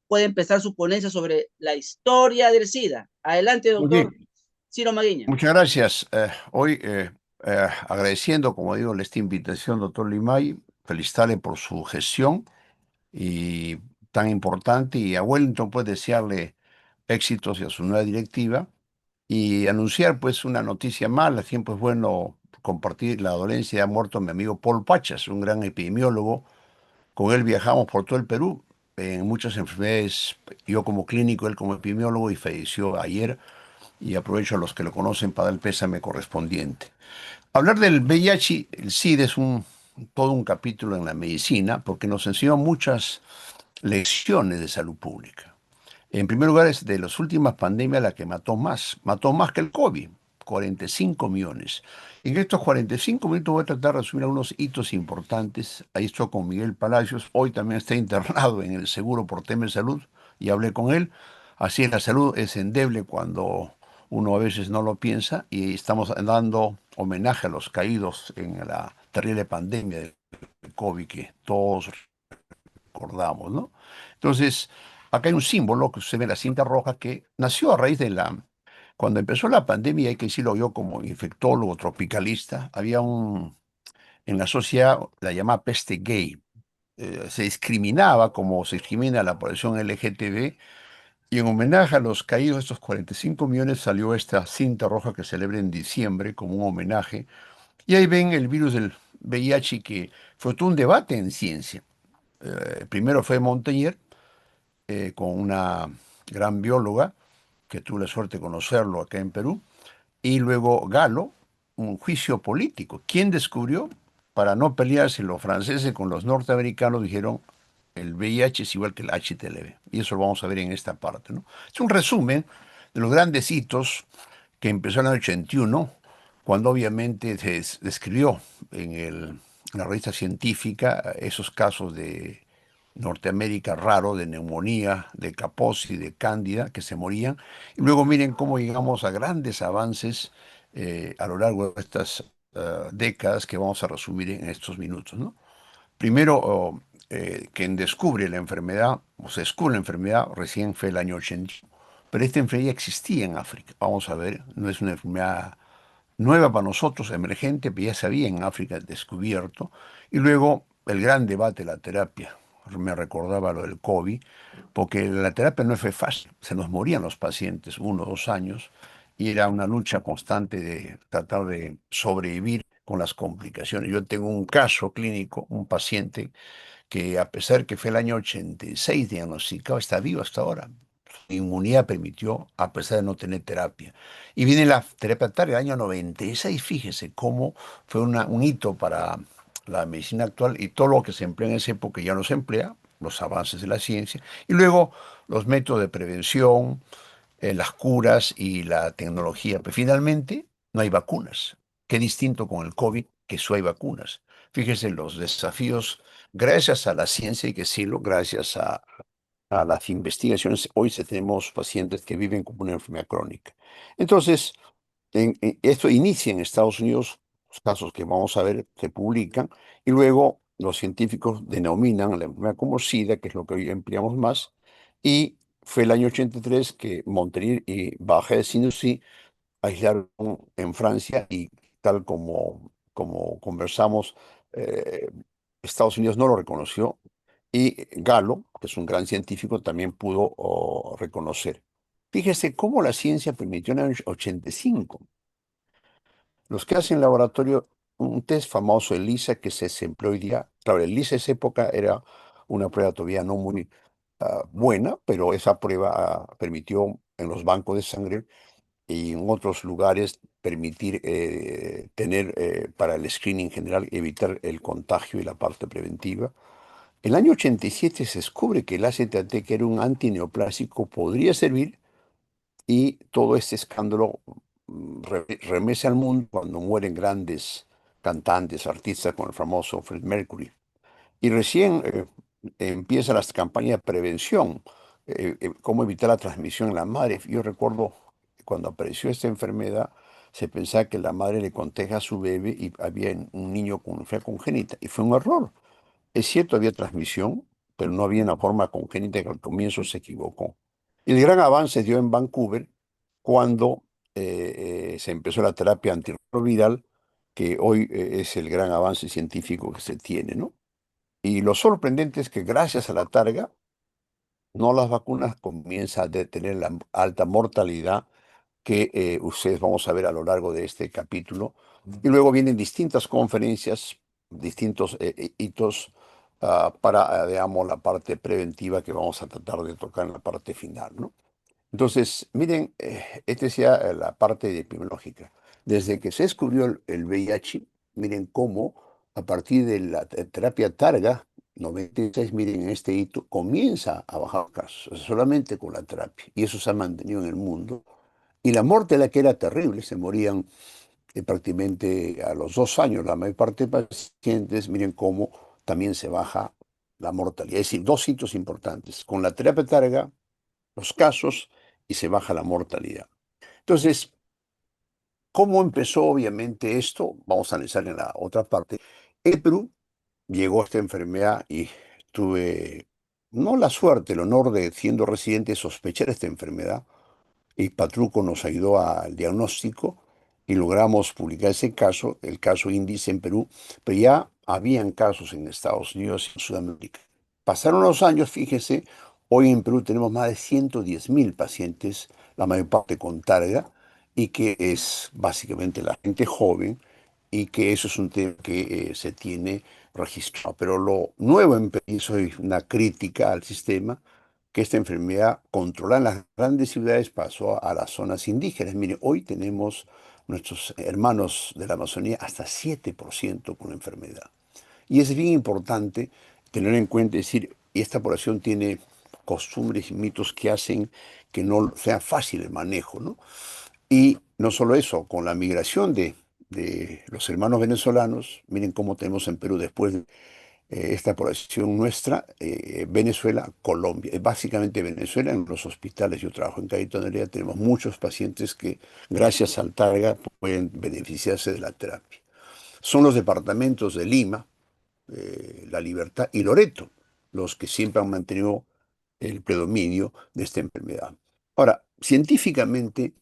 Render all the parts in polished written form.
puede empezar su ponencia sobre la historia del SIDA. Adelante, doctor Sí, Ciro Maguiña. muchas gracias. Hoy, agradeciendo, como digo, esta invitación, doctor Limay, felicitarle por su gestión y tan importante, y a Wellington, pues, desearle éxitos y a su nueva directiva y anunciar, pues, una noticia mala. Siempre es bueno compartir la dolencia. Ha muerto mi amigo Paul Pachas, un gran epidemiólogo. Con él viajamos por todo el Perú en muchas enfermedades, yo como clínico, él como epidemiólogo, y falleció ayer. Y aprovecho a los que lo conocen para dar el pésame correspondiente. Hablar del VIH, el SIDA, es todo un capítulo en la medicina porque nos enseñó muchas lecciones de salud pública. En primer lugar, es de las últimas pandemias la que mató más que el COVID, 45 millones. En estos 45 minutos voy a tratar de resumir algunos hitos importantes. Ahí estoy con Miguel Palacios, hoy también está internado en el seguro por tema de salud y hablé con él. Así es, la salud es endeble cuando uno a veces no lo piensa, y estamos dando homenaje a los caídos en la terrible pandemia del COVID que todos recordamos, ¿no? Entonces, acá hay un símbolo que se ve en la cinta roja que nació a raíz de cuando empezó la pandemia. Hay que decirlo, yo como infectólogo tropicalista, en la sociedad la llamada peste gay. Se discriminaba como se discrimina la población LGTB, y en homenaje a los caídos de estos 45 millones salió esta cinta roja que celebra en diciembre como un homenaje. Y ahí ven el virus del VIH, que fue todo un debate en ciencia. Primero fue Montagnier, con una gran bióloga que tuve la suerte de conocerlo acá en Perú, y luego Galo, un juicio político. ¿Quién descubrió? Para no pelearse los franceses con los norteamericanos, dijeron: el VIH es igual que el HTLV. Y eso lo vamos a ver en esta parte, ¿no? Es un resumen de los grandes hitos que empezó en el 81, cuando obviamente se describió en la revista científica esos casos de Norteamérica raro, de neumonía, de Kaposi, de Cándida, que se morían. Y luego miren cómo llegamos a grandes avances a lo largo de estas décadas que vamos a resumir en estos minutos, ¿no? Primero, quien descubre la enfermedad, o se descubre la enfermedad, recién fue el año 80, pero esta enfermedad existía en África. Vamos a ver, no es una enfermedad nueva para nosotros, emergente, pero ya se había en África descubierto. Y luego el gran debate de la terapia. Me recordaba lo del COVID, porque la terapia no fue fácil. Se nos morían los pacientes 1 o 2 años, y era una lucha constante de tratar de sobrevivir con las complicaciones. Yo tengo un caso clínico, un paciente que, a pesar que fue el año 86 diagnosticado, está vivo hasta ahora. Su inmunidad permitió, a pesar de no tener terapia. Y viene la terapia tarde, el año 96. Fíjese cómo fue un hito para la medicina actual, y todo lo que se emplea en esa época ya no se emplea, los avances de la ciencia, y luego los métodos de prevención, las curas y la tecnología. Pero finalmente no hay vacunas. Qué distinto con el COVID, que sí hay vacunas. Fíjese los desafíos, gracias a la ciencia, y que sí, gracias a las investigaciones, hoy sí tenemos pacientes que viven con una enfermedad crónica. Entonces, esto inicia en Estados Unidos, los casos que vamos a ver se publican, y luego los científicos denominan la enfermedad como SIDA, que es lo que hoy empleamos más, y fue el año 83 que Montagnier y Barré de Sinoussi aislaron en Francia, y tal como conversamos, eh, Estados Unidos no lo reconoció, y Galo, que es un gran científico, también pudo reconocer. Fíjese cómo la ciencia permitió en el año 85 los que hacen laboratorio un test famoso, ELISA, que se empleó hoy día. Claro, el ELISA en esa época era una prueba todavía no muy buena, pero esa prueba permitió en los bancos de sangre y en otros lugares permitir tener, para el screening general, evitar el contagio y la parte preventiva. En el año 87 se descubre que el AZT, que era un antineoplásico, podría servir, y todo este escándalo remece al mundo cuando mueren grandes cantantes, artistas, con el famoso Fred Mercury. Y recién empiezan las campañas de prevención, cómo evitar la transmisión en la madre. Yo recuerdo que cuando apareció esta enfermedad, se pensaba que la madre le contagia a su bebé y había un niño con enfermedad congénita, y fue un error. Es cierto, había transmisión, pero no había una forma congénita que al comienzo se equivocó. El gran avance dio en Vancouver cuando se empezó la terapia antirretroviral, que hoy es el gran avance científico que se tiene, ¿no? Y lo sorprendente es que gracias a la targa, no las vacunas comienzan a tener la alta mortalidad que ustedes vamos a ver a lo largo de este capítulo. Y luego vienen distintas conferencias, distintos hitos para, digamos, la parte preventiva que vamos a tratar de tocar en la parte final, ¿no? Entonces, miren, esta es ya la parte epidemiológica. Desde que se descubrió el VIH, miren cómo a partir de la terapia Targa, 96, miren, en este hito comienza a bajar casos, o sea, solamente con la terapia. Y eso se ha mantenido en el mundo. Y la mortalidad que era terrible, se morían prácticamente a los 2 años la mayor parte de pacientes, miren cómo también se baja la mortalidad. Es decir, dos hitos importantes. Con la terapia Targa, los casos y se baja la mortalidad. Entonces, ¿cómo empezó obviamente esto? Vamos a analizar en la otra parte. En Perú llegó esta enfermedad y tuve, no la suerte, el honor de, siendo residente, sospechar esta enfermedad y Patruco nos ayudó al diagnóstico y logramos publicar ese caso, el caso índice en Perú, pero ya habían casos en Estados Unidos y en Sudamérica. Pasaron los años, fíjese, hoy en Perú tenemos más de 110.000 pacientes, la mayor parte con targa, y que es básicamente la gente joven, y que eso es un tema que se tiene registrado. Pero lo nuevo en Perú, soy una crítica al sistema, que esta enfermedad controlada en las grandes ciudades pasó a las zonas indígenas. Mire, hoy tenemos nuestros hermanos de la Amazonía hasta 7% con la enfermedad. Y es bien importante tener en cuenta, decir, y esta población tiene costumbres y mitos que hacen que no sea fácil el manejo, ¿no? Y no solo eso, con la migración de los hermanos venezolanos, miren cómo tenemos en Perú después de esta población nuestra, Venezuela, Colombia. Básicamente Venezuela, en los hospitales, yo trabajo en Capitanía, tenemos muchos pacientes que gracias al Targa pueden beneficiarse de la terapia. Son los departamentos de Lima, La Libertad y Loreto los que siempre han mantenido el predominio de esta enfermedad. Ahora, científicamente,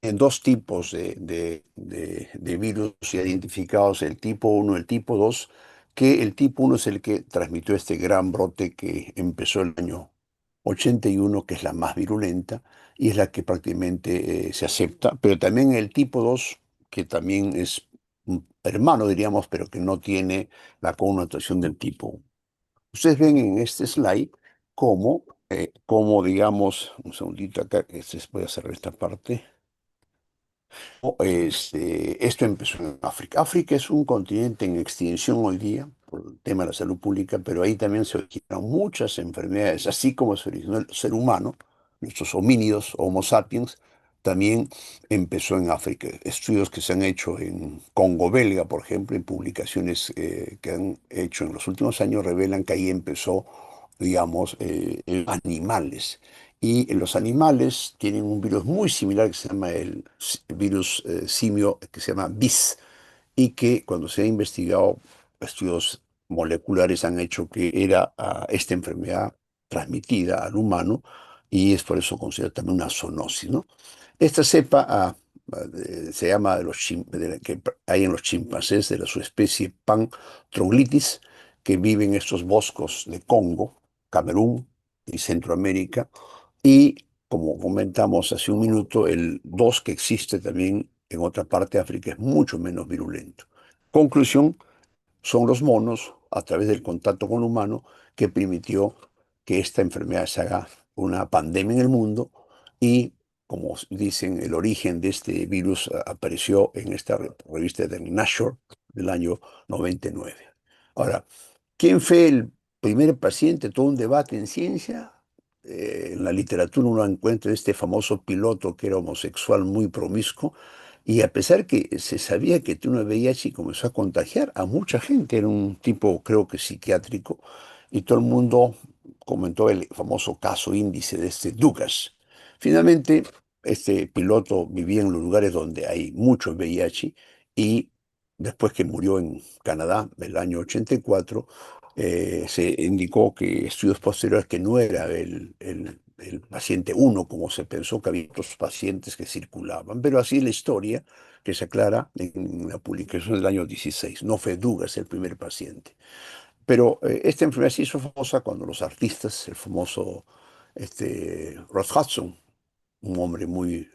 en dos tipos de virus identificados, el tipo 1 y el tipo 2, que el tipo 1 es el que transmitió este gran brote que empezó el año 81, que es la más virulenta y es la que prácticamente se acepta, pero también el tipo 2, que también es un hermano, diríamos, pero que no tiene la connotación del tipo 1. Ustedes ven en este slide cómo digamos, un segundito acá, voy a cerrar esta parte. Esto empezó en África. África es un continente en extinción hoy día por el tema de la salud pública, pero ahí también se originaron muchas enfermedades, así como se originó el ser humano, nuestros homínidos, Homo sapiens, también empezó en África. Estudios que se han hecho en Congo belga, por ejemplo, en publicaciones que han hecho en los últimos años, revelan que ahí empezó, digamos, en animales. Y los animales tienen un virus muy similar que se llama el virus simio, que se llama BIS, y que cuando se ha investigado, estudios moleculares han hecho que era esta enfermedad transmitida al humano y es por eso considerada también una zoonosis, ¿no? Esta cepa se llama que hay en los chimpancés de la subespecie Pan troglodytes, que vive en estos bosques de Congo, Camerún y Centroamérica. Y como comentamos hace un minuto, el 2 que existe también en otra parte de África es mucho menos virulento. Conclusión, son los monos, a través del contacto con el humano, que permitió que esta enfermedad se haga una pandemia en el mundo y, como dicen, el origen de este virus apareció en esta revista de Nature del año 99. Ahora, ¿quién fue el primer paciente? Todo un debate en ciencia. En la literatura uno encuentra este famoso piloto que era homosexual muy promiscuo y a pesar que se sabía que tenía VIH y comenzó a contagiar a mucha gente, era un tipo creo que psiquiátrico y todo el mundo comentó el famoso caso índice de este Dugas. Finalmente, este piloto vivía en los lugares donde hay mucho VIH y después que murió en Canadá, el año 84, Se indicó que estudios posteriores que no era el paciente uno, como se pensó que había otros pacientes que circulaban, pero así es la historia que se aclara en la publicación del año 16. No fue Dugas el primer paciente. Pero esta enfermedad se hizo famosa cuando los artistas, el famoso Ross Hudson, un hombre muy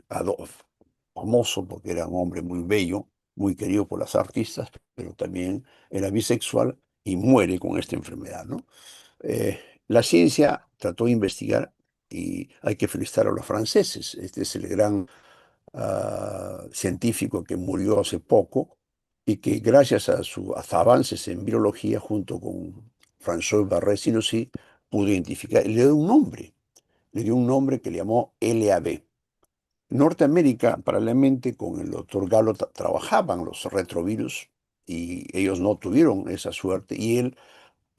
famoso porque era un hombre muy bello, muy querido por las artistas, pero también era bisexual y muere con esta enfermedad, ¿no? Eh, la ciencia trató de investigar y hay que felicitar a los franceses. Este es el gran científico que murió hace poco y que gracias a sus avances en biología junto con François Barré-Sinoussi pudo identificar y le dio un nombre que le llamó LAB. Norteamérica, paralelamente con el doctor Gallo, trabajaban los retrovirus y ellos no tuvieron esa suerte y él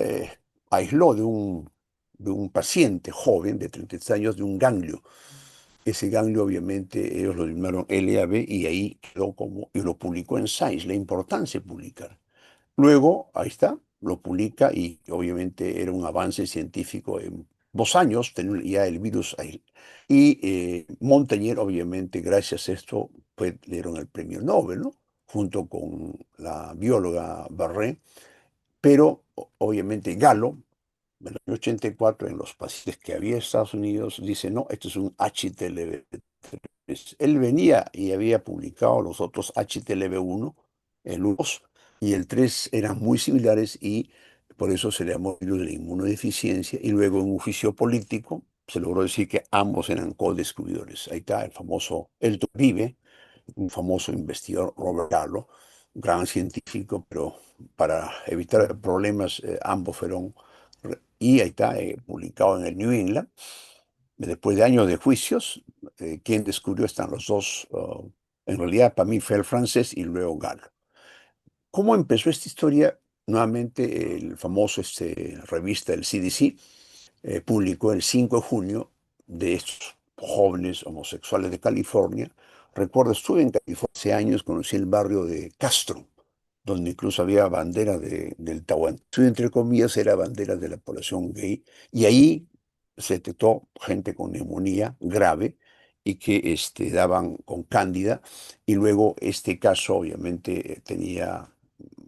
eh, aisló de un paciente joven de 33 años de un ganglio. Ese ganglio, obviamente, ellos lo llamaron LAB y ahí quedó como, y lo publicó en Science, la importancia de publicar. Luego, ahí está, lo publica y obviamente era un avance científico en 2 años, tenía ya el virus ahí. Y Montagnier, obviamente, gracias a esto, pues, le dieron el premio Nobel, ¿no? Junto con la bióloga Barré, pero obviamente Galo, en el año 84, en los pacientes que había en Estados Unidos, dice, no, esto es un HTLV3. Él venía y había publicado los otros HTLV1, el 1 y el 3 eran muy similares y por eso se le llamó virus de la inmunodeficiencia y luego en un juicio político se logró decir que ambos eran co-descubridores. Ahí está el famoso Elton Vive, un famoso investigador, Robert Gallo, un gran científico, pero para evitar problemas ambos fueron y ahí está, publicado en el New England. Después de años de juicios, quien descubrió están los dos. En realidad, para mí fue el francés y luego Galo. ¿Cómo empezó esta historia? Nuevamente, el famoso revista del CDC publicó el 5 de junio de estos jóvenes homosexuales de California. Recuerdo, estuve en California hace años, conocí el barrio de Castro, donde incluso había bandera del Tahuantinsuyo, entre comillas, era bandera de la población gay, y ahí se detectó gente con neumonía grave y que daban con cándida, y luego este caso obviamente tenía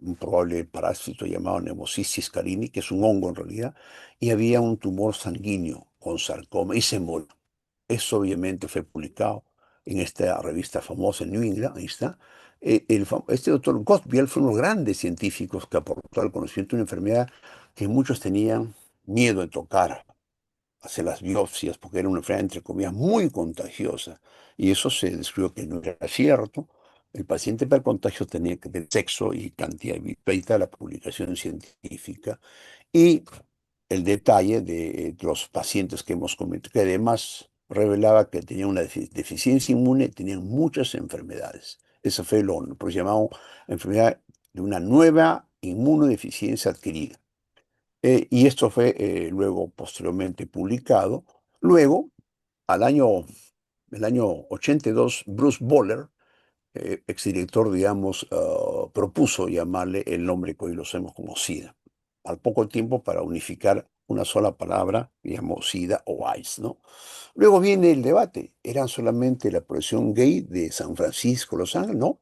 un probable parásito llamado Pneumocystis carini, que es un hongo en realidad, y había un tumor sanguíneo con sarcoma y se murió. Eso obviamente fue publicado en esta revista famosa en New England, ahí está. Este doctor Gottbiel fue uno de los grandes científicos que aportó al conocimiento de una enfermedad que muchos tenían miedo de tocar, hacer las biopsias, porque era una enfermedad, entre comillas, muy contagiosa. Y eso se descubrió que no era cierto. El paciente para el contagio tenía que tener sexo y cantidad de ahí está la publicación científica. Y el detalle de los pacientes que hemos comentado, que además revelaba que tenían una deficiencia inmune, tenían muchas enfermedades. Eso fue lo llamado enfermedad de una nueva inmunodeficiencia adquirida. Y esto fue luego posteriormente publicado. Luego, al año, el año 82, Bruce Boller, exdirector, digamos, propuso llamarle el nombre que hoy lo sabemos como SIDA. Al poco tiempo para unificar una sola palabra, digamos, SIDA o AIDS, ¿no? Luego viene el debate. ¿Eran solamente la población gay de San Francisco, Los Ángeles? No.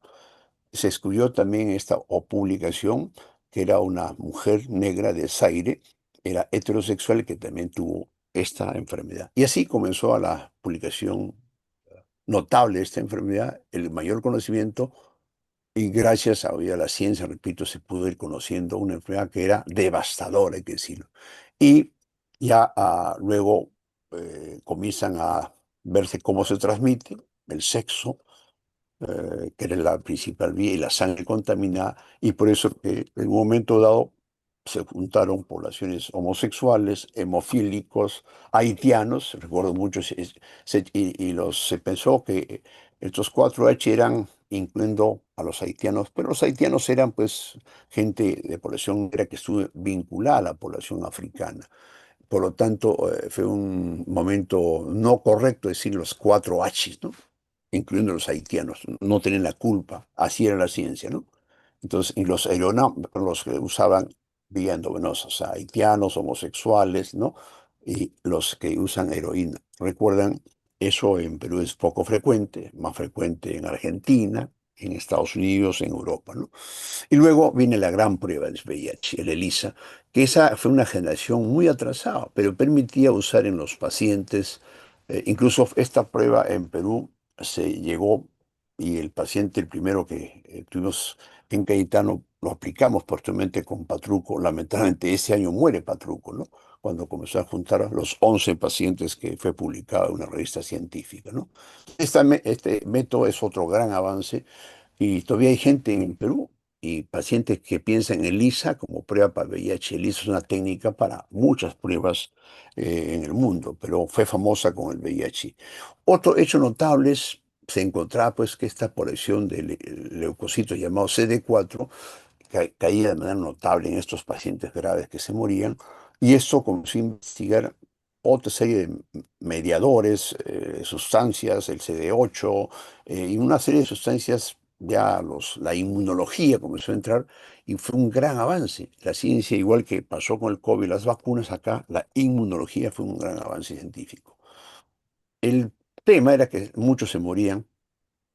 Se descubrió también esta publicación que era una mujer negra de Zaire, era heterosexual que también tuvo esta enfermedad. Y así comenzó a la publicación notable de esta enfermedad, el mayor conocimiento, y gracias a, hoy a la ciencia, repito, se pudo ir conociendo una enfermedad que era devastadora, hay que decirlo. Y ya luego comienzan a verse cómo se transmite, el sexo, que era la principal vía, y la sangre contaminada, y por eso en un momento dado se juntaron poblaciones homosexuales, hemofílicos, haitianos, recuerdo mucho, se pensó que estos 4H eran incluyendo a los haitianos, pero los haitianos eran pues gente de población negra que estuvo vinculada a la población africana. Por lo tanto, fue un momento no correcto decir los 4H, ¿no? Incluyendo los haitianos, no tienen la culpa, así era la ciencia, ¿no? Entonces, y los aeronáuticos, los que usaban vía endovenosa, o sea, haitianos, homosexuales, ¿no? Y los que usan heroína. Recuerdan, eso en Perú es poco frecuente, más frecuente en Argentina, en Estados Unidos, en Europa, ¿no? Y luego viene la gran prueba del VIH, el ELISA, que esa fue una generación muy atrasada, pero permitía usar en los pacientes, incluso esta prueba en Perú se llegó y el paciente, el primero que tuvimos en Cayetano, lo aplicamos posteriormente con Patruco. Lamentablemente ese año muere Patruco, ¿no? Cuando comenzó a juntar a los 11 pacientes que fue publicado en una revista científica, ¿no? Este método es otro gran avance y todavía hay gente en el Perú y pacientes que piensan en ELISA como prueba para VIH. ELISA es una técnica para muchas pruebas en el mundo, pero fue famosa con el VIH. Otro hecho notable se encontraba pues que esta población de leucocitos llamado CD4 caía de manera notable en estos pacientes graves que se morían, y esto comenzó a investigar otra serie de mediadores, sustancias, el CD8, y una serie de sustancias, ya la inmunología comenzó a entrar, y fue un gran avance. La ciencia, igual que pasó con el COVID, las vacunas, acá la inmunología fue un gran avance científico. El tema era que muchos se morían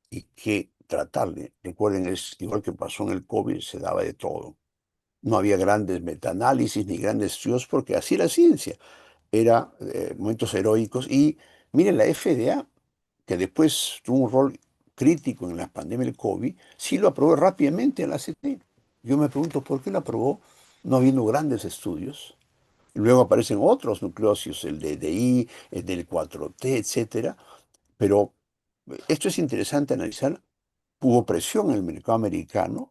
y que tratarle, recuerden, es igual que pasó en el COVID, se daba de todo. No había grandes metaanálisis ni grandes estudios porque así la ciencia. Era momentos heroicos. Y miren, la FDA, que después tuvo un rol crítico en la pandemia del COVID, sí lo aprobó rápidamente en la ACT. Yo me pregunto por qué lo aprobó no habiendo grandes estudios. Luego aparecen otros nucleócidos, el DDI, el del 4T, etcétera. Pero esto es interesante analizar. Hubo presión en el mercado americano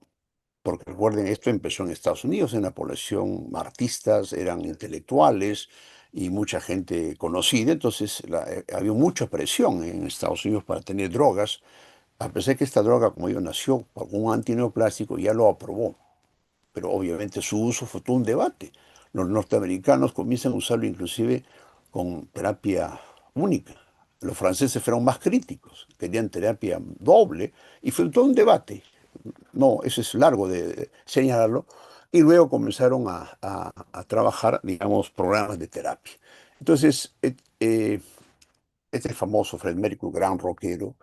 porque recuerden, esto empezó en Estados Unidos, en la población artistas, eran intelectuales y mucha gente conocida, entonces había mucha presión en Estados Unidos para tener drogas, a pesar que esta droga, como yo, nació con un antineoplástico, ya lo aprobó, pero obviamente su uso fue todo un debate. Los norteamericanos comienzan a usarlo inclusive con terapia única. Los franceses fueron más críticos, querían terapia doble, y fue todo un debate. No, eso es largo de señalarlo. Y luego comenzaron a trabajar, digamos, programas de terapia. Entonces, este famoso Fred Mercury, gran rockero,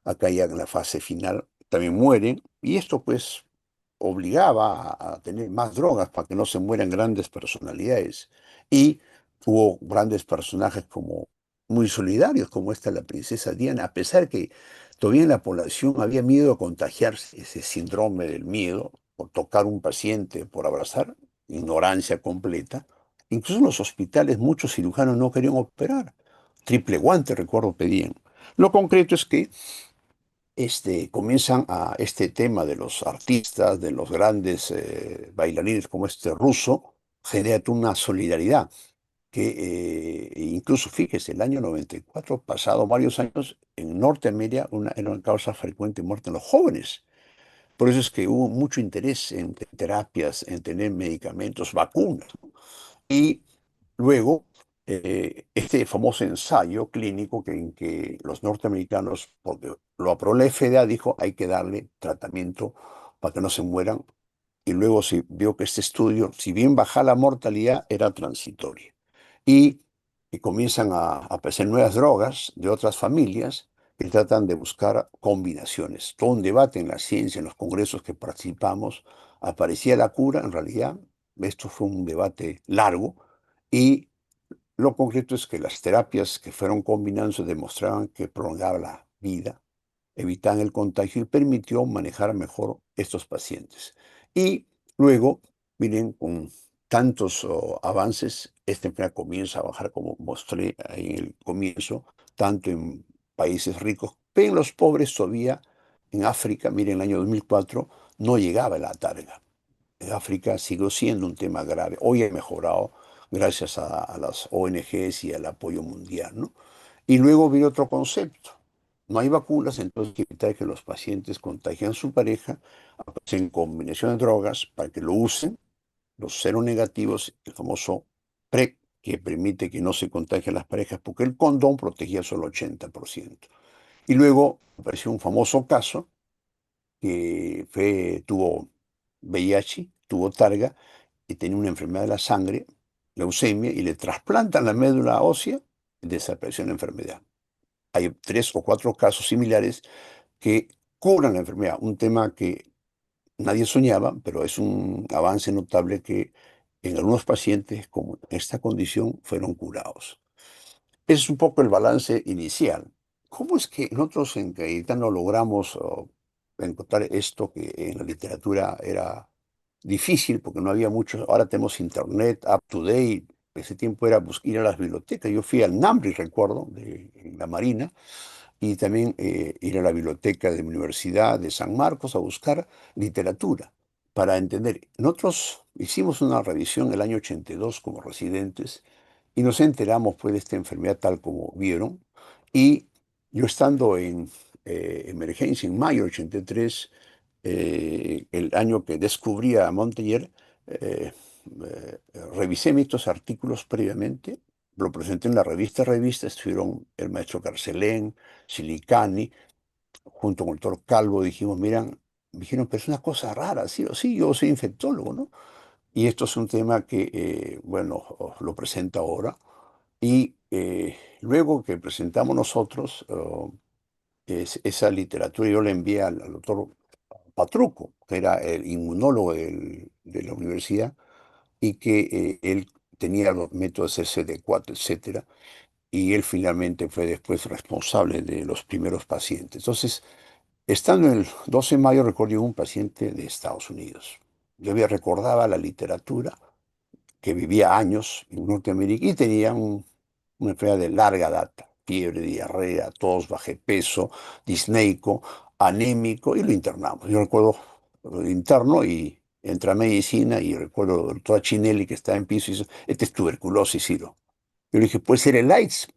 acá ya en la fase final, también muere. Y esto pues obligaba a tener más drogas para que no se mueran grandes personalidades. Y hubo grandes personajes como muy solidarios, como esta la princesa Diana, a pesar que todavía en la población había miedo a contagiarse, ese síndrome del miedo, por tocar un paciente, por abrazar, ignorancia completa. Incluso en los hospitales muchos cirujanos no querían operar. Triple guante, recuerdo, pedían. Lo concreto es que comienzan a este tema de los artistas, de los grandes bailarines como este ruso, genera una solidaridad que incluso, fíjese, el año 94, pasado varios años, en Norteamérica era una causa frecuente de muerte en los jóvenes. Por eso es que hubo mucho interés en terapias, en tener medicamentos, vacunas. Y luego, este famoso ensayo clínico en que los norteamericanos, porque lo aprobó la FDA, dijo hay que darle tratamiento para que no se mueran. Y luego se vio que este estudio, si bien baja la mortalidad, era transitoria. Y, y comienzan a aparecer nuevas drogas de otras familias que tratan de buscar combinaciones. Todo un debate en la ciencia, en los congresos que participamos, aparecía la cura, en realidad esto fue un debate largo y lo concreto es que las terapias que fueron combinándose demostraban que prolongaba la vida, evitaban el contagio y permitió manejar mejor estos pacientes. Y luego, miren, con tantos avances, esta enfermedad comienza a bajar, como mostré ahí en el comienzo, tanto en países ricos, pero en los pobres todavía, en África, miren, en el año 2004 no llegaba la targa. En África siguió siendo un tema grave. Hoy ha mejorado gracias a las ONGs y al apoyo mundial, ¿no? Y luego viene otro concepto. No hay vacunas, entonces hay que evitar que los pacientes contagien a su pareja, en combinación de drogas para que lo usen, los seronegativos, el famoso PrEP, que permite que no se contagien las parejas, porque el condón protegía solo el 80%. Y luego apareció un famoso caso que tuvo VIH, tuvo targa, y tenía una enfermedad de la sangre, leucemia, y le trasplantan la médula ósea y desapareció la enfermedad. Hay 3 o 4 casos similares que curan la enfermedad, un tema que nadie soñaba, pero es un avance notable que en algunos pacientes con esta condición fueron curados. Es un poco el balance inicial. ¿Cómo es que nosotros en Cayetano logramos encontrar esto que en la literatura era difícil porque no había mucho? Ahora tenemos internet, up to date. Ese tiempo era ir a las bibliotecas. Yo fui al NAMBRI, recuerdo, en la Marina, y también ir a la biblioteca de mi universidad de San Marcos a buscar literatura para entender. Nosotros hicimos una revisión el año 82 como residentes y nos enteramos pues de esta enfermedad tal como vieron. Y yo estando en emergencia en mayo del 83, el año que descubrí a Monteller, eh, revisé estos artículos previamente, lo presenté en la revista, estuvieron el maestro Carcelén, Silicani, junto con el doctor Calvo, dijimos, miran, dijeron, pero es una cosa rara, sí o sí, yo soy infectólogo, ¿no? Y esto es un tema que, bueno, os lo presento ahora. Y luego que presentamos nosotros esa literatura, yo le envié al doctor Patruco, que era el inmunólogo de la universidad, y que él tenía los métodos CD4, etcétera, y él finalmente fue después responsable de los primeros pacientes. Entonces, estando en el 12 de mayo, recuerdo un paciente de Estados Unidos. Yo había recordaba la literatura, que vivía años en Norteamérica y tenía una enfermedad de larga data, fiebre, diarrea, tos, bajé peso, disneico, anémico, y lo internamos. Yo recuerdo lo interno y entra a medicina y recuerdo al doctor Chinelli que estaba en piso y dice, este es tuberculosis, Ciro. Yo le dije, puede ser el AIDS.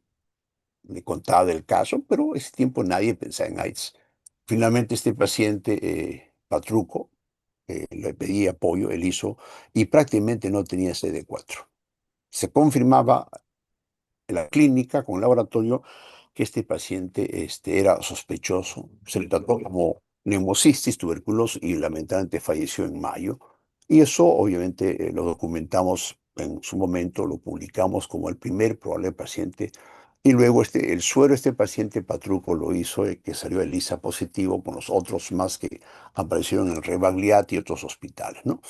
Le contaba del caso, pero ese tiempo nadie pensaba en AIDS. Finalmente este paciente, Patruco, le pedí apoyo, él hizo, y prácticamente no tenía CD4. Se confirmaba en la clínica con el laboratorio que este paciente era sospechoso. Se le trató como neumocistis, tuberculosis y lamentablemente falleció en mayo. Y eso obviamente lo documentamos en su momento, lo publicamos como el primer probable paciente. Y luego el suero de este paciente Patruco lo hizo, que salió ELISA positivo con los otros más que aparecieron en Rebagliati y otros hospitales, ¿no?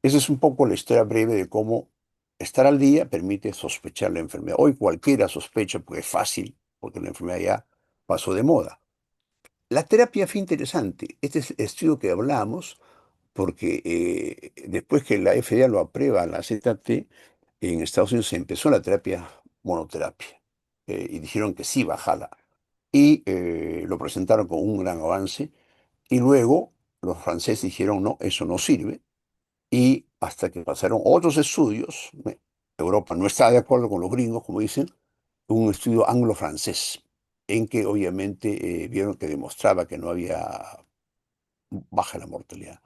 Esa es un poco la historia breve de cómo estar al día permite sospechar la enfermedad. Hoy cualquiera sospecha porque es fácil, porque la enfermedad ya pasó de moda. La terapia fue interesante. Este es el estudio que hablamos porque después que la FDA lo aprueba, la ZT, en Estados Unidos se empezó la terapia monoterapia y dijeron que sí, bajala. Y lo presentaron como un gran avance. Y luego los franceses dijeron, no, eso no sirve, y hasta que pasaron otros estudios, Europa no está de acuerdo con los gringos, como dicen, un estudio anglo-francés, en que obviamente vieron que demostraba que no había baja la mortalidad.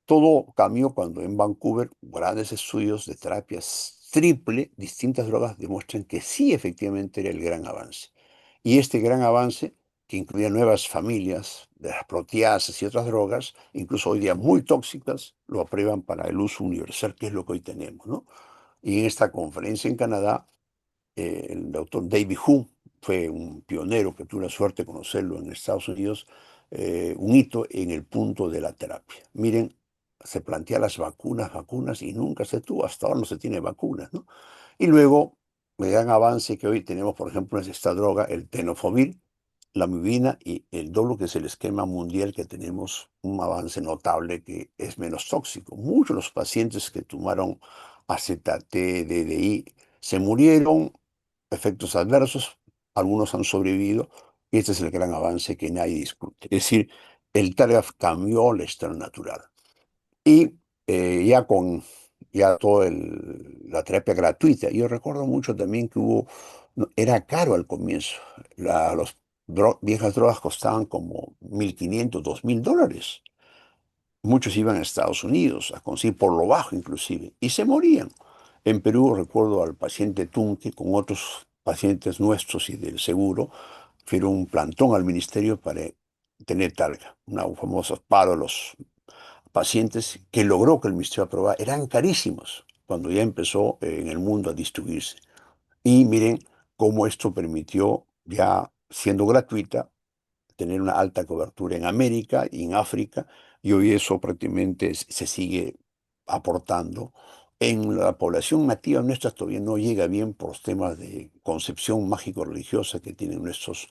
Todo cambió cuando en Vancouver grandes estudios de terapias triple, distintas drogas, demuestran que sí efectivamente era el gran avance. Y este gran avance, que incluía nuevas familias de las proteasas y otras drogas, incluso hoy día muy tóxicas, lo aprueban para el uso universal, que es lo que hoy tenemos, ¿no? Y en esta conferencia en Canadá, el doctor David Hu fue un pionero que tuve la suerte de conocerlo en Estados Unidos, un hito en el punto de la terapia. Miren, se plantea las vacunas, y nunca se tuvo, hasta ahora no se tiene vacunas, ¿no? Y luego, el gran avance que hoy tenemos, por ejemplo, es esta droga, el tenofovir, la mivina y el dolo, que es el esquema mundial que tenemos, un avance notable que es menos tóxico. Muchos de los pacientes que tomaron AZT, DDI, se murieron, efectos adversos, algunos han sobrevivido, y este es el gran avance que nadie discute. Es decir, el TARGAF cambió la historia natural. Y ya con toda la terapia gratuita, yo recuerdo mucho también que hubo, era caro al comienzo. Las viejas drogas costaban como 1.500, $2.000. Muchos iban a Estados Unidos a conseguir por lo bajo inclusive y se morían. En Perú recuerdo al paciente Tunque con otros pacientes nuestros y del seguro, fueron un plantón al ministerio para tener talga, una famosa paro a los pacientes que logró que el Ministerio aprobara eran carísimos cuando ya empezó en el mundo a distribuirse. Y miren cómo esto permitió, ya siendo gratuita, tener una alta cobertura en América y en África, y hoy eso prácticamente se sigue aportando. En la población nativa nuestra todavía no llega bien por los temas de concepción mágico-religiosa que tienen nuestros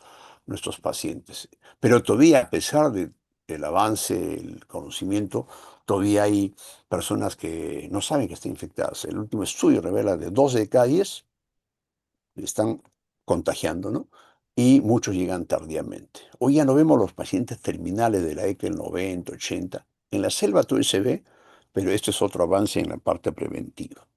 pacientes. Pero todavía, a pesar del avance, el conocimiento, todavía hay personas que no saben que están infectadas. El último estudio revela de 2 de cada 10 están contagiando, ¿no? Y muchos llegan tardíamente. Hoy ya no vemos los pacientes terminales de la década del 90, 80. En la selva todavía se ve, pero esto es otro avance en la parte preventiva.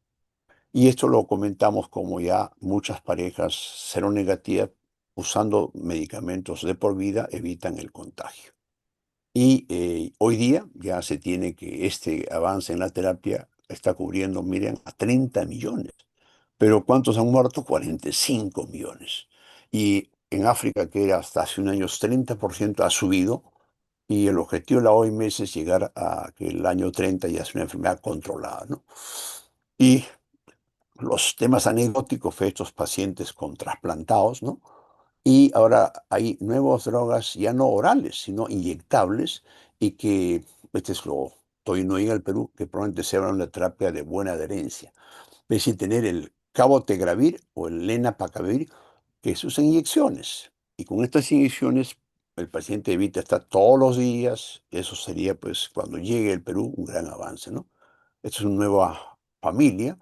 Y esto lo comentamos como ya muchas parejas seronegativas usando medicamentos de por vida evitan el contagio. Y hoy día ya se tiene que este avance en la terapia está cubriendo, miren, a 30 millones. Pero ¿cuántos han muerto? 45 millones. Y en África, que era hasta hace un año 30%, ha subido. Y el objetivo de la OMS es llegar a que el año 30 ya sea una enfermedad controlada, ¿no? Y los temas anecdóticos fue estos pacientes con trasplantados, ¿no? Y ahora hay nuevas drogas, ya no orales, sino inyectables, y que, este es lo, todavía no llega al Perú, que probablemente sea una terapia de buena adherencia. Es decir, tener el cabotegravir o el lenacapavir, que se usan inyecciones. Y con estas inyecciones el paciente evita estar todos los días. Eso sería, pues, cuando llegue el Perú, un gran avance, ¿no? Esta es una nueva familia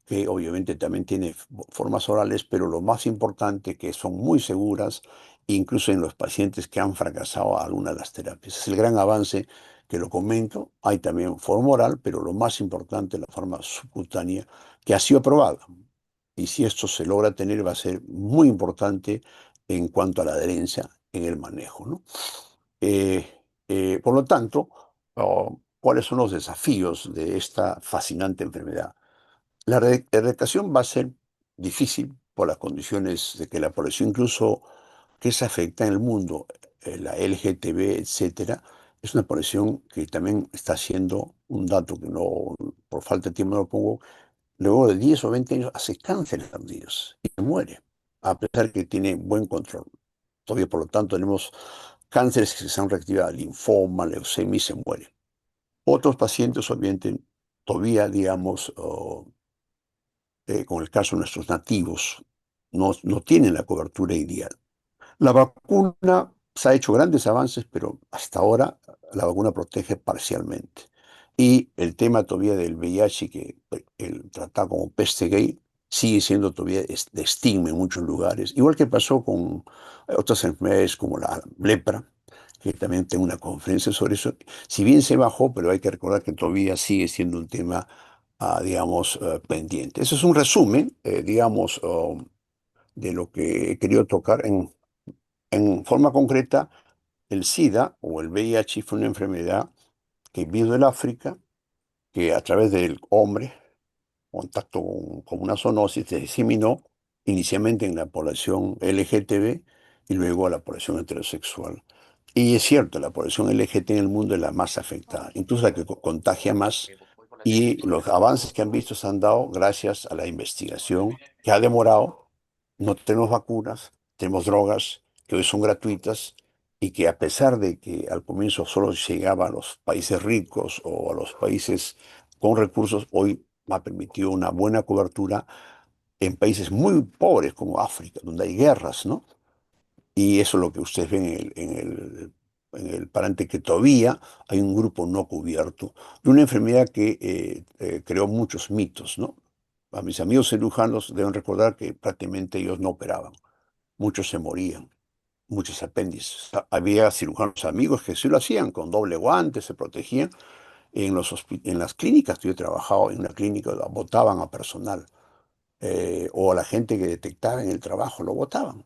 que obviamente también tiene formas orales, pero lo más importante que son muy seguras, incluso en los pacientes que han fracasado alguna de las terapias. Es el gran avance que lo comento. Hay también forma oral, pero lo más importante, la forma subcutánea, que ha sido aprobada. Y si esto se logra tener, va a ser muy importante en cuanto a la adherencia en el manejo, ¿no? Eh, por lo tanto, ¿cuáles son los desafíos de esta fascinante enfermedad? La erradicación va a ser difícil por las condiciones de que la población, incluso que se afecta en el mundo, la LGTB, etcétera, es una población que también está haciendo un dato que no, por falta de tiempo no lo pongo, luego de 10 o 20 años hace cánceres tardíos y se muere, a pesar que tiene buen control. Todavía, por lo tanto, tenemos cánceres que se han reactivado, linfoma, leucemia y se mueren. Otros pacientes, obviamente, todavía, digamos, con el caso de nuestros nativos, no tienen la cobertura ideal. La vacuna se ha hecho grandes avances, pero hasta ahora la vacuna protege parcialmente. Y el tema todavía del VIH, que el tratado como peste gay, sigue siendo todavía de estigma en muchos lugares. Igual que pasó con otras enfermedades como la lepra, que también tengo una conferencia sobre eso. Si bien se bajó, pero hay que recordar que todavía sigue siendo un tema, digamos, pendiente. Eso es un resumen, digamos, de lo que he querido tocar en forma concreta. El SIDA o el VIH fue una enfermedad que vino del África, que a través del hombre, contacto con una zoonosis, se diseminó inicialmente en la población LGTB y luego a la población heterosexual. Y es cierto, la población LGBT en el mundo es la más afectada, incluso la que contagia más. Y los avances que han visto se han dado gracias a la investigación, que ha demorado. No tenemos vacunas, tenemos drogas que hoy son gratuitas y que, a pesar de que al comienzo solo llegaba a los países ricos o a los países con recursos, hoy ha permitido una buena cobertura en países muy pobres como África, donde hay guerras, ¿no? Y eso es lo que ustedes ven en el parante, que todavía hay un grupo no cubierto de una enfermedad que creó muchos mitos, ¿no? A mis amigos cirujanos deben recordar que prácticamente ellos no operaban. Muchos se morían, muchos apéndices. Había cirujanos amigos que sí lo hacían, con doble guante, se protegían. En las clínicas, yo he trabajado en una clínica, botaban a personal, o a la gente que detectaba en el trabajo, lo botaban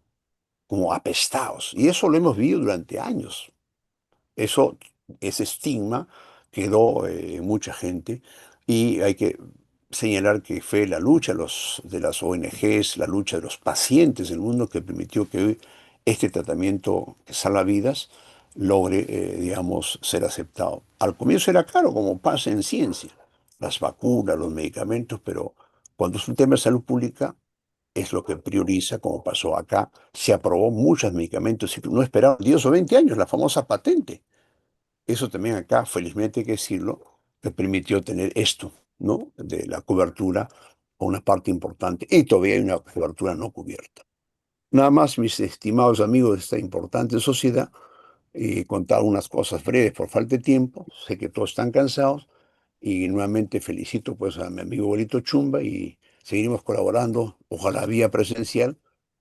como apestados. Y eso lo hemos vivido durante años. Eso, ese estigma quedó en mucha gente, y hay que señalar que fue la lucha de las ONGs, la lucha de los pacientes del mundo, que permitió que hoy este tratamiento que salva vidas logre, digamos, ser aceptado. Al comienzo era caro, como pasa en ciencia, las vacunas, los medicamentos, pero cuando es un tema de salud pública, es lo que prioriza, como pasó acá. Se aprobó muchos medicamentos y no esperaron 10 o 20 años, la famosa patente. Eso también acá, felizmente hay que decirlo, que permitió tener esto, ¿no? De la cobertura a una parte importante. Y todavía hay una cobertura no cubierta. Nada más, mis estimados amigos de esta importante sociedad, contar unas cosas breves por falta de tiempo. Sé que todos están cansados y nuevamente felicito pues a mi amigo Bolito Chumba y seguiremos colaborando, ojalá vía presencial,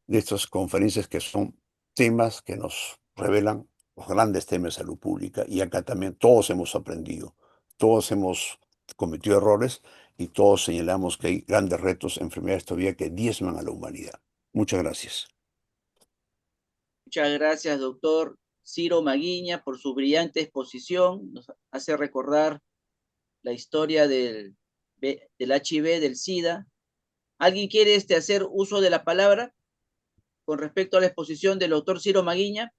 de estas conferencias que son temas que nos revelan los grandes temas de salud pública. Y acá también todos hemos aprendido, todos hemos cometido errores y todos señalamos que hay grandes retos, enfermedades todavía que diezman a la humanidad. Muchas gracias. Muchas gracias, doctor Ciro Maguiña, por su brillante exposición. Nos hace recordar la historia del HIV, del SIDA. ¿Alguien quiere hacer uso de la palabra con respecto a la exposición del doctor Ciro Maguiña?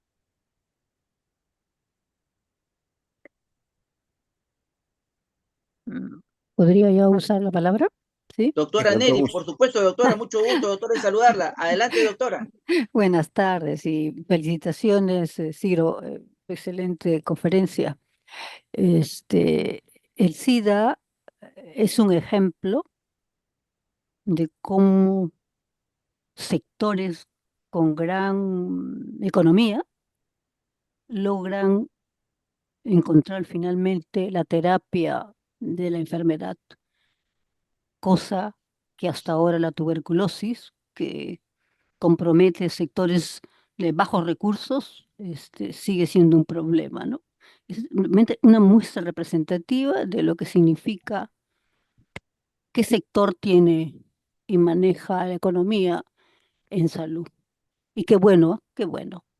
¿Podría ya usar la palabra? ¿Sí? Doctora Con todo Neri, por gusto. supuesto, doctora, mucho gusto, doctora, en saludarla. Adelante, doctora. Buenas tardes y felicitaciones, Ciro. Excelente conferencia. Este, el SIDA es un ejemplo de cómo sectores con gran economía logran encontrar finalmente la terapia de la enfermedad, cosa que hasta ahora la tuberculosis, que compromete sectores de bajos recursos, sigue siendo un problema, ¿no? Es realmente una muestra representativa de lo que significa qué sector tiene y maneja la economía en salud. Y qué bueno,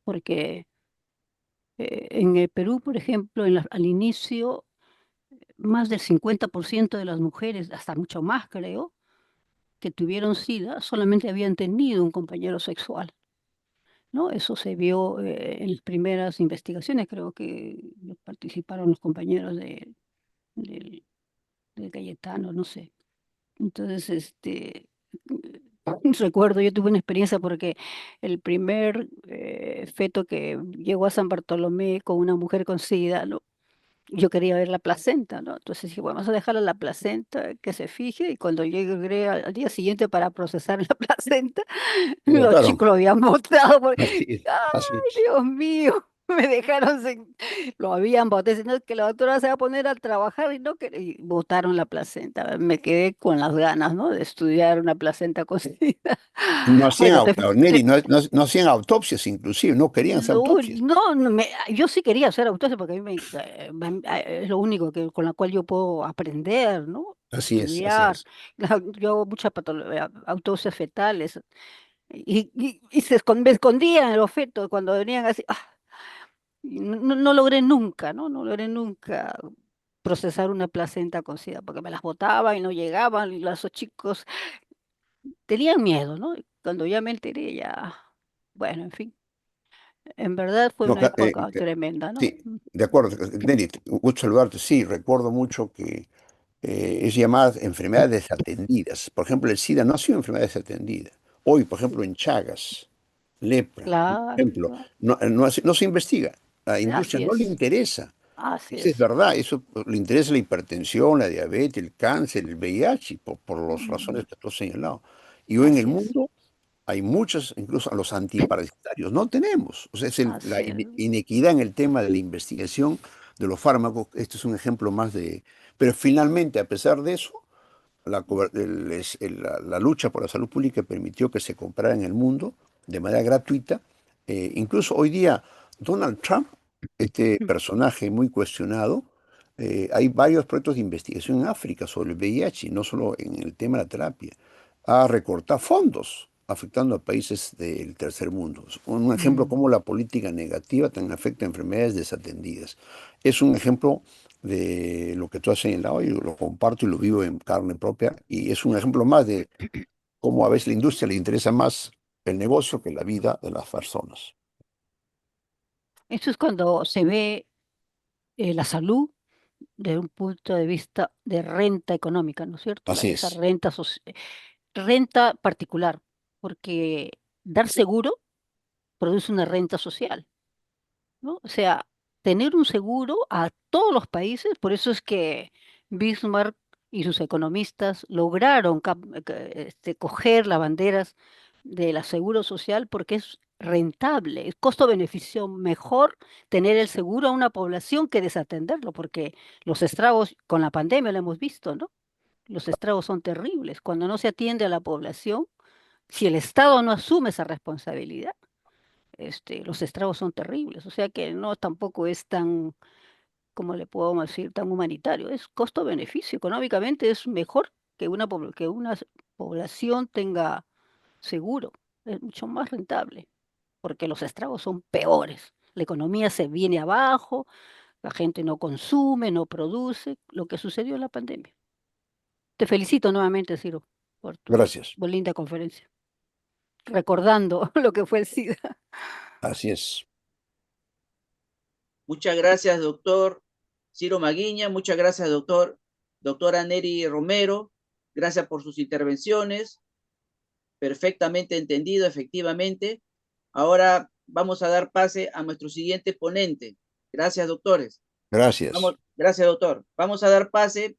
porque en el Perú, por ejemplo, al inicio, más del 50% de las mujeres, hasta mucho más creo, que tuvieron SIDA, solamente habían tenido un compañero sexual. ¿No? Eso se vio en las primeras investigaciones, creo que participaron los compañeros del, del Cayetano, no sé. Entonces, recuerdo, yo tuve una experiencia porque el primer feto que llegó a San Bartolomé con una mujer con SIDA, ¿no? Yo quería ver la placenta, ¿no? Entonces dije, bueno, vamos a dejarle la placenta que se fije y cuando llegué al día siguiente para procesar la placenta, Lo los votaron. chicos lo habían botado Así porque, es. Así ay, es. Dios mío, me dejaron sin, lo habían botado, diciendo que la doctora se va a poner a trabajar y no que y botaron la placenta. Me quedé con las ganas, ¿no? De estudiar una placenta cocida. No hacían, Bueno, Neri, no hacían autopsias inclusive, no querían hacer autopsias. no, yo sí quería hacer autopsia porque a mí es lo único con la cual yo puedo aprender, ¿no? Así es, así Estudiar. es. Yo hago muchas autopsias fetales y me escondían el feto cuando venían así. Y no logré nunca, ¿no? No logré nunca procesar una placenta cocida porque me las botaba y no llegaban y los chicos tenían miedo, ¿no? Y cuando ya me enteré, ya, bueno, en fin. En verdad fue No, una época tremenda, ¿no? sí, de acuerdo. Neri, gusto saludarte. Sí, recuerdo mucho que es llamada enfermedades desatendidas. Por ejemplo, el SIDA no ha sido enfermedad desatendida. Hoy, por ejemplo, en Chagas, lepra, por Claro, ejemplo, no se investiga. A la industria así no le es, interesa. así Esa es es. verdad, eso le interesa la hipertensión, la diabetes, el cáncer, el VIH, por las Mm, razones que tú has señalado. Y hoy en el así es, mundo hay muchos, incluso a los antiparasitarios, no tenemos. O sea, es la así es. inequidad en el tema de la investigación de los fármacos. Este es un ejemplo más de... Pero finalmente, a pesar de eso, la lucha por la salud pública permitió que se comprara en el mundo de manera gratuita. Incluso hoy día, Donald Trump, este personaje muy cuestionado, hay varios proyectos de investigación en África sobre el VIH, no solo en el tema de la terapia. Ha recortado fondos afectando a países del tercer mundo. Es un ejemplo Mm. cómo la política negativa también afecta a enfermedades desatendidas. Es un ejemplo de lo que tú has señalado y lo comparto y lo vivo en carne propia. Y es un ejemplo más de cómo a veces la industria le interesa más el negocio que la vida de las personas. Eso es cuando se ve la salud desde un punto de vista de renta económica, ¿no es cierto? Así Esa es. renta particular, porque dar seguro produce una renta social, ¿no? O sea, tener un seguro a todos los países, por eso es que Bismarck y sus economistas lograron coger las banderas del aseguro social porque es rentable, es costo-beneficio mejor tener el seguro a una población que desatenderlo, porque los estragos con la pandemia lo hemos visto, ¿no? Los estragos son terribles. Cuando no se atiende a la población, si el Estado no asume esa responsabilidad, los estragos son terribles. O sea que no tampoco es tan, como le puedo decir, tan humanitario. Es costo-beneficio. Económicamente es mejor que que una población tenga seguro. Es mucho más rentable, porque los estragos son peores. La economía se viene abajo, la gente no consume, no produce, lo que sucedió en la pandemia. Te felicito nuevamente, Ciro, por tu Gracias. linda conferencia, recordando lo que fue el SIDA. Así es. Muchas gracias, doctor Ciro Maguiña. Muchas gracias, doctora Neri Romero. Gracias por sus intervenciones. Perfectamente entendido, efectivamente. Ahora vamos a dar pase a nuestro siguiente ponente. Gracias, doctores. Gracias. Gracias, doctor. Vamos a dar pase